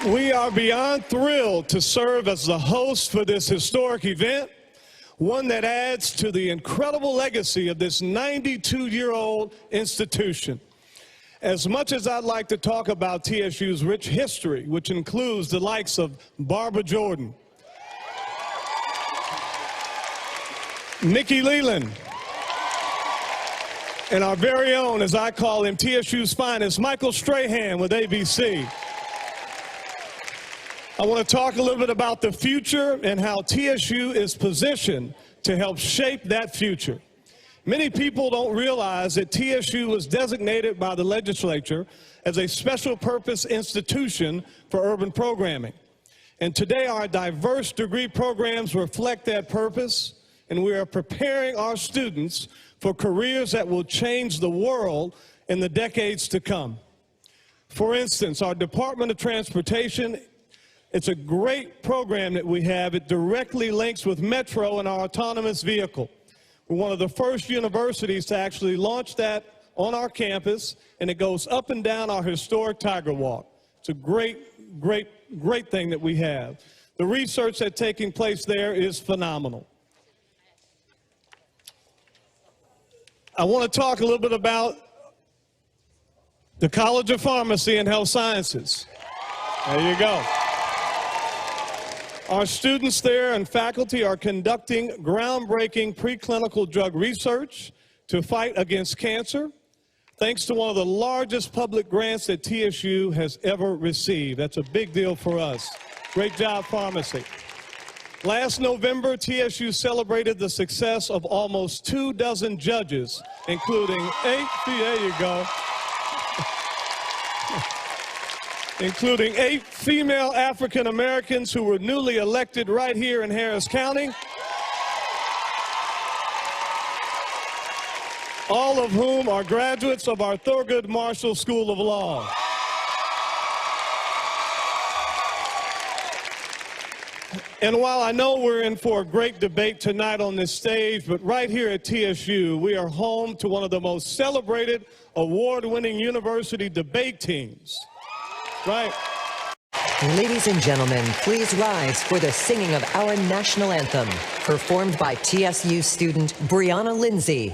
We are beyond thrilled to serve as the host for this historic event, one that adds to the incredible legacy of this 92-year-old institution. As much as I'd like to talk about TSU's rich history, which includes the likes of Barbara Jordan, Nikki Leland, and our very own, as I call him, TSU's finest, Michael Strahan with ABC. I want to talk a little bit about the future and how TSU is positioned to help shape that future. Many people don't realize that TSU was designated by the legislature as a special purpose institution for urban programming. And today our diverse degree programs reflect that purpose, and we are preparing our students for careers that will change the world in the decades to come. For instance, our Department of Transportation, it's a great program that we have. It directly links with Metro and our autonomous vehicle. We're one of the first universities to actually launch that on our campus, and it goes up and down our historic Tiger Walk. It's a great, great, great thing that we have. The research that's taking place there is phenomenal. I want to talk a little bit about the College of Pharmacy and Health Sciences. There you go. Our students there and faculty are conducting groundbreaking preclinical drug research to fight against cancer, thanks to one of the largest public grants that TSU has ever received. That's a big deal for us. Great job, pharmacy. Last November, TSU celebrated the success of almost 24 judges, including including 8 female African Americans who were newly elected right here in Harris County, all of whom are graduates of our Thurgood Marshall School of Law. And while I know we're in for a great debate tonight on this stage, but right here at TSU, we are home to one of the most celebrated award-winning university debate teams. Right. Ladies and gentlemen, please rise for the singing of our national anthem, performed by TSU student Brianna Lindsay.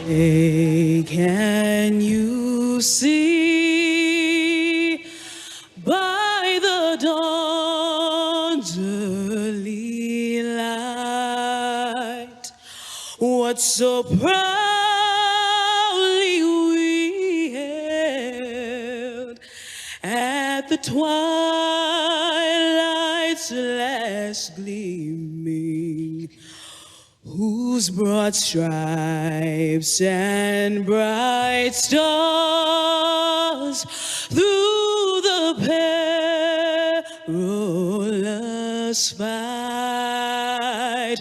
Hey, can you see by the dawn's early light what so proudly we hailed at the twilight's last gleaming, whose broad stripes and bright stars through the perilous fight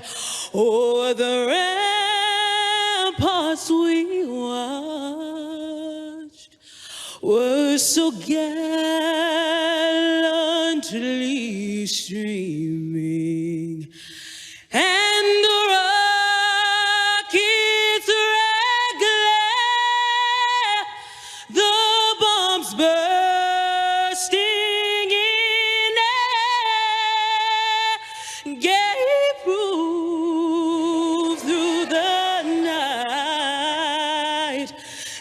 o'er the ramparts we watched were so gallantly streaming, and the rockets' red glare, the bombs bursting in air, gave proof through the night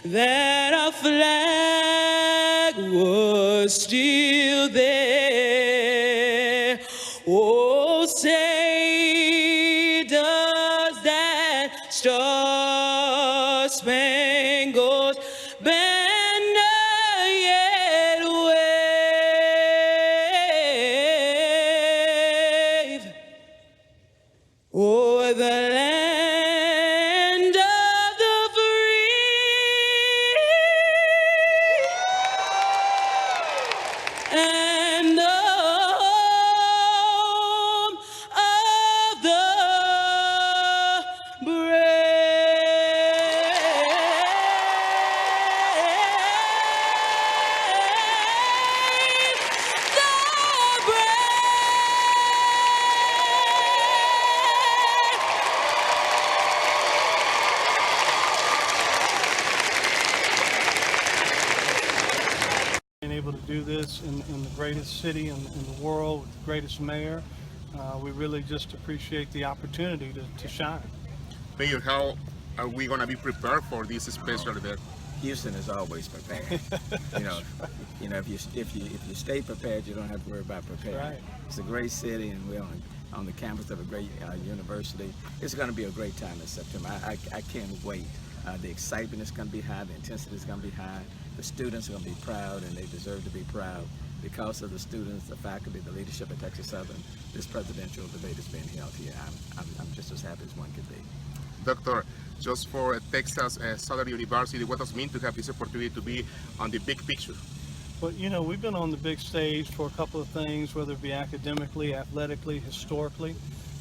that our flag was still there. Oh, say does that star-spangled banner yet wave o'er the land of the free and do this in the greatest city in the world, with the greatest mayor. We really just appreciate the opportunity to shine. Mayor, how are we going to be prepared for this special event? Houston is always prepared. If you stay prepared, you don't have to worry about preparing. Right. It's a great city, and we're on the campus of a great university. It's going to be a great time in September. I can't wait. The excitement is going to be high. The intensity is going to be high. The students are going to be proud, and they deserve to be proud. Because of the students, the faculty, the leadership at Texas Southern, this presidential debate is being held here. I'm just as happy as one could be. Doctor, just for Texas Southern University, what does it mean to have this opportunity to be on the big picture? Well, we've been on the big stage for a couple of things, whether it be academically, athletically, historically.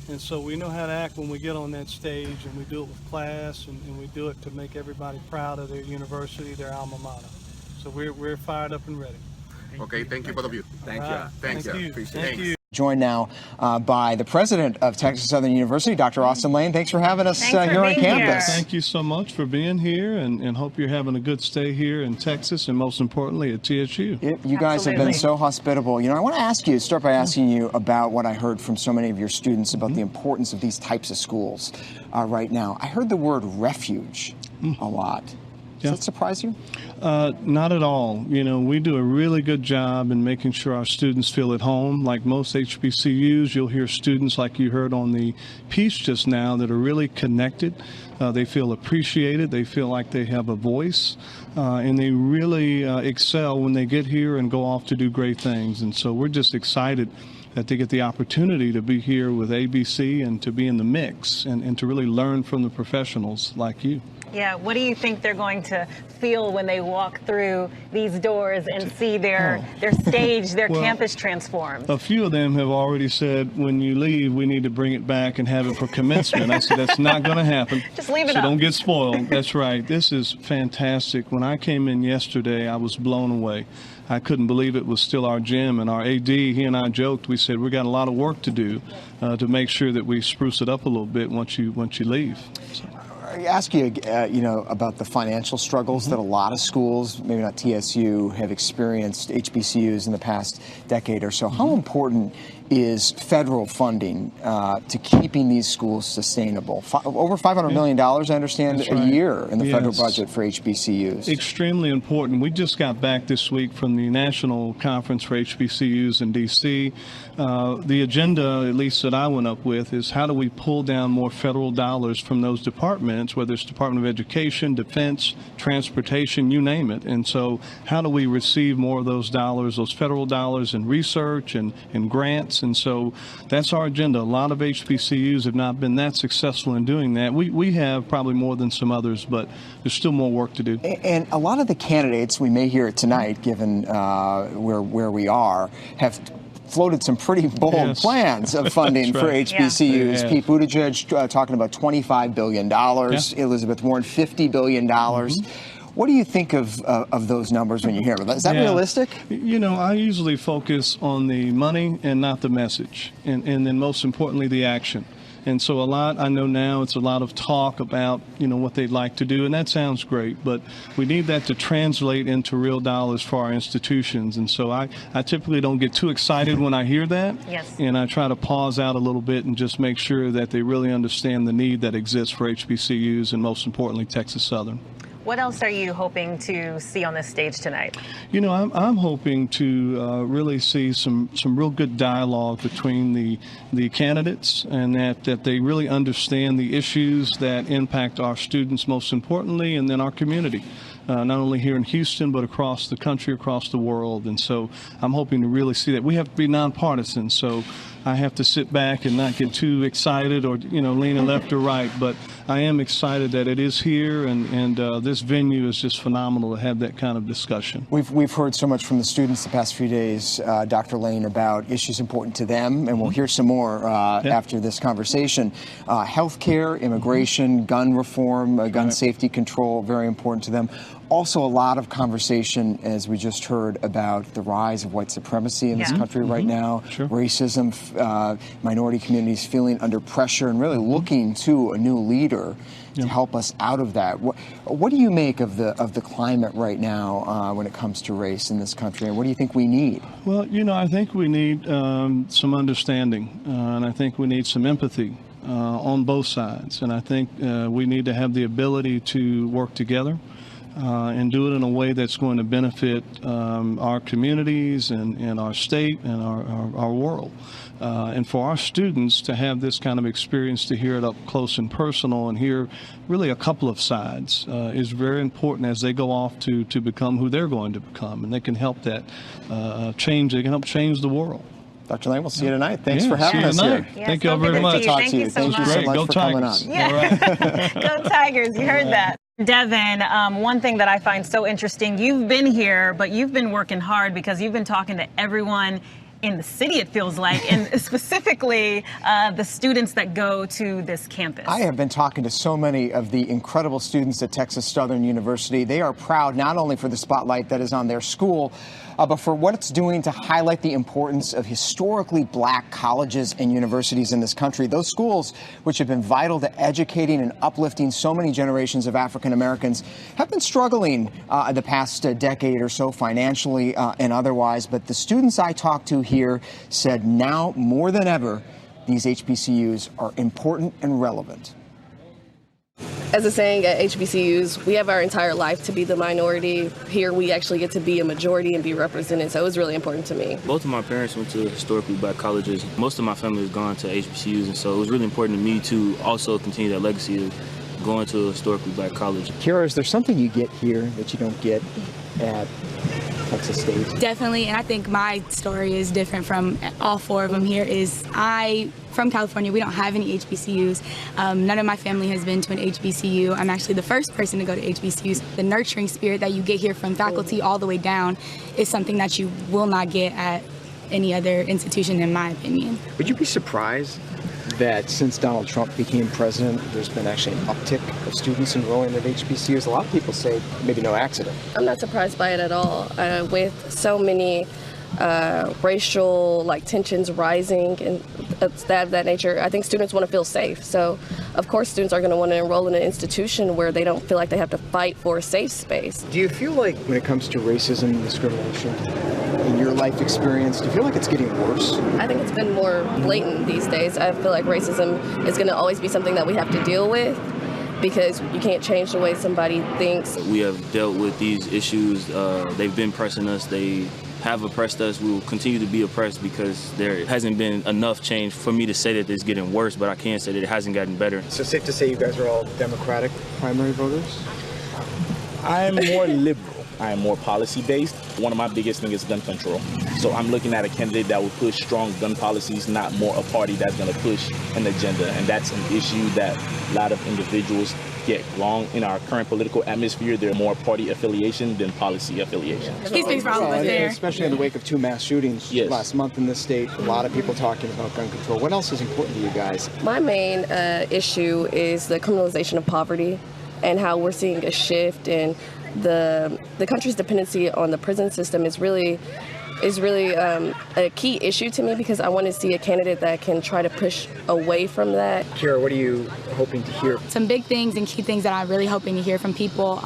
And so we know how to act when we get on that stage, and we do it with class, and we do it to make everybody proud of their university, their alma mater. So we're fired up and ready. Okay, thank you, both of you. Thank you. Thank you. Appreciate it. Thank you. Joined now by the president of Texas Southern University, Dr. Austin Lane. Thanks for having us here on campus. Thank you so much for being here, and hope you're having a good stay here in Texas, and most importantly at TSU. You guys have been so hospitable. I want to start by asking you about what I heard from so many of your students about the importance of these types of schools right now. I heard the word refuge a lot. Does that surprise you? Not at all. We do a really good job in making sure our students feel at home. Like most HBCUs, you'll hear students, like you heard on the piece just now, that are really connected. They feel appreciated. They feel like they have a voice. And they really excel when they get here and go off to do great things. And so we're just excited to get the opportunity to be here with ABC and to be in the mix and to really learn from the professionals like you. Yeah, what do you think they're going to feel when they walk through these doors and see their stage, their campus transformed? A few of them have already said, when you leave, we need to bring it back and have it for commencement. I said, that's not going to happen. Just leave it so up. Don't get spoiled. That's right. This is fantastic. When I came in yesterday, I was blown away. I couldn't believe it was still our gym, and our AD, he and I joked, we said, we got a lot of work to do to make sure that we spruce it up a little bit once you leave. So. I ask you, about the financial struggles that a lot of schools, maybe not TSU, have experienced, HBCUs in the past decade or so. How important is federal funding to keeping these schools sustainable? Over $500 million, I understand, a year in the federal budget for HBCUs. Extremely important. We just got back this week from the National Conference for HBCUs in D.C. The agenda, at least that I went up with, is how do we pull down more federal dollars from those departments, whether it's Department of Education, Defense, Transportation, you name it. And so how do we receive more of those dollars, those federal dollars, in research and grants? And so that's our agenda. A lot of HBCUs have not been that successful in doing that. We have probably more than some others, but there's still more work to do. And a lot of the candidates, we may hear it tonight, given where we are, have floated some pretty bold plans of funding for HBCUs. Pete Buttigieg talking about $25 billion. Elizabeth Warren, $50 billion. What do you think of those numbers when you hear them? Is that realistic? I usually focus on the money and not the message, and then most importantly, the action. And so I know now it's a lot of talk about, what they'd like to do, and that sounds great, but we need that to translate into real dollars for our institutions. And so I typically don't get too excited when I hear that. Yes. And I try to pause out a little bit and just make sure that they really understand the need that exists for HBCUs and most importantly, Texas Southern. What else are you hoping to see on this stage tonight? I'm hoping to really see some real good dialogue between the candidates, and that they really understand the issues that impact our students most importantly, and then our community. Not only here in Houston, but across the country, across the world. And so I'm hoping to really see that. We have to be nonpartisan, so I have to sit back and not get too excited or, leaning left or right. But I am excited that it is here, and this venue is just phenomenal to have that kind of discussion. We've heard so much from the students the past few days, Dr. Lane, about issues important to them, and we'll hear some more after this conversation. Healthcare, immigration, gun reform, gun safety control, very important to them. also a lot of conversation, as we just heard, about the rise of white supremacy in this country right now, racism, minority communities feeling under pressure and really looking to a new leader to help us out of that. What do you make of the climate right now when it comes to race in this country, and what do you think we need? Well, I think we need some understanding, and I think we need some empathy on both sides. And I think we need to have the ability to work together and do it in a way that's going to benefit our communities and our state and our world. And for our students to have this kind of experience, to hear it up close and personal and hear really a couple of sides is very important as they go off to become who they're going to become. And they can help that change. They can help change the world. Dr. Lang, we'll see you tonight. Thanks for having us tonight. here. Thank you all very much. Thank you so much. Go for Tigers. coming on. Yeah. Go Tigers. You heard that. Devin, one thing that I find so interesting, you've been here, but you've been working hard because you've been talking to everyone in the city, it feels like, and specifically the students that go to this campus. I have been talking to so many of the incredible students at Texas Southern University. They are proud not only for the spotlight that is on their school, but for what it's doing to highlight the importance of historically black colleges and universities in this country. Those schools, which have been vital to educating and uplifting so many generations of African Americans, have been struggling the past decade or so financially and otherwise. But the students I talked to here said now more than ever, these HBCUs are important and relevant. As a saying at HBCUs, we have our entire life to be the minority. Here we actually get to be a majority and be represented, so it was really important to me. Both of my parents went to historically black colleges. Most of my family has gone to HBCUs, and so it was really important to me to also continue that legacy of going to a historically black college. Kira, is there something you get here that you don't get at Texas State? Definitely, and I think my story is different from all four of them here. From California, we don't have any HBCUs. None of my family has been to an HBCU. I'm actually the first person to go to HBCUs. The nurturing spirit that you get here from faculty all the way down is something that you will not get at any other institution, in my opinion. Would you be surprised that since Donald Trump became president, there's been actually an uptick of students enrolling at HBCUs? A lot of people say maybe no accident. I'm not surprised by it at all. With so many racial tensions rising and that nature, I think students want to feel safe. So of course students are going to want to enroll in an institution where they don't feel like they have to fight for a safe space. Do you feel like when it comes to racism and discrimination in your life experience, do you feel like it's getting worse? I think it's been more blatant these days. I feel like racism is going to always be something that we have to deal with, because you can't change the way somebody thinks. We have dealt with these issues. They've been pressing us. They have oppressed us. We will continue to be oppressed because there hasn't been enough change for me to say that it's getting worse, but I can say that it hasn't gotten better. So safe to say you guys are all Democratic primary voters? I'm more liberal. I am more policy-based. One of my biggest things is gun control. So I'm looking at a candidate that will push strong gun policies, not more a party that's going to push an agenda. And that's an issue that a lot of individuals get wrong in our current political atmosphere. They're more party affiliation than policy affiliation. He speaks for all of us there. Especially in the wake of 2 mass shootings last month in this state. A lot of people talking about gun control. What else is important to you guys? My main issue is the criminalization of poverty and how we're seeing a shift in the country's dependency on the prison system is really a key issue to me, because I want to see a candidate that can try to push away from that. Kira, what are you hoping to hear? Some big things and key things that I'm really hoping to hear from people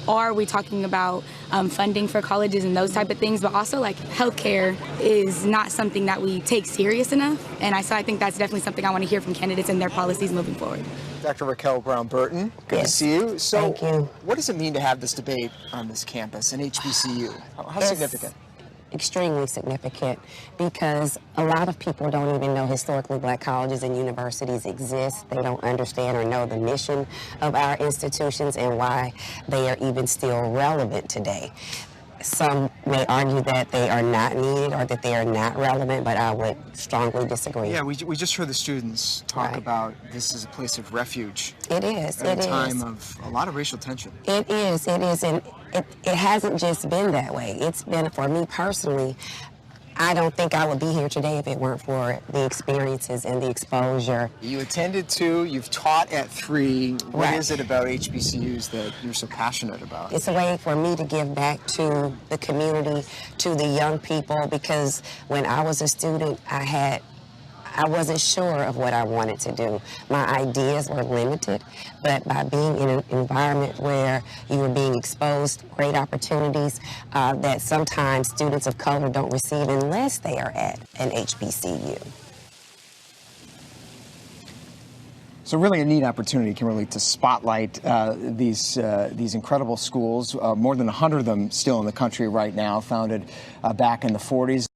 are we talking about funding for colleges and those type of things, but also healthcare is not something that we take serious enough. And I think that's definitely something I want to hear from candidates and their policies moving forward. Dr. Raquel Brown-Burton, good to see you. So, what does it mean to have this debate on this campus, an HBCU? How significant? Extremely significant, because a lot of people don't even know historically black colleges and universities exist. They don't understand or know the mission of our institutions and why they are even still relevant today. Some may argue that they are not needed or that they are not relevant, but I would strongly disagree. Yeah, we just heard the students talk about this as a place of refuge. It is. At a time of a lot of racial tension. It is, and it hasn't just been that way. It's been, for me personally, I don't think I would be here today if it weren't for the experiences and the exposure. You attended 2, you've taught at 3. What Right. is it about HBCUs that you're so passionate about? It's a way for me to give back to the community, to the young people, because when I was a student, I wasn't sure of what I wanted to do. My ideas were limited, but by being in an environment where you were being exposed to great opportunities that sometimes students of color don't receive unless they are at an HBCU. So really a neat opportunity, Kimberly, to spotlight these incredible schools, more than 100 of them still in the country right now, founded back in the 40s.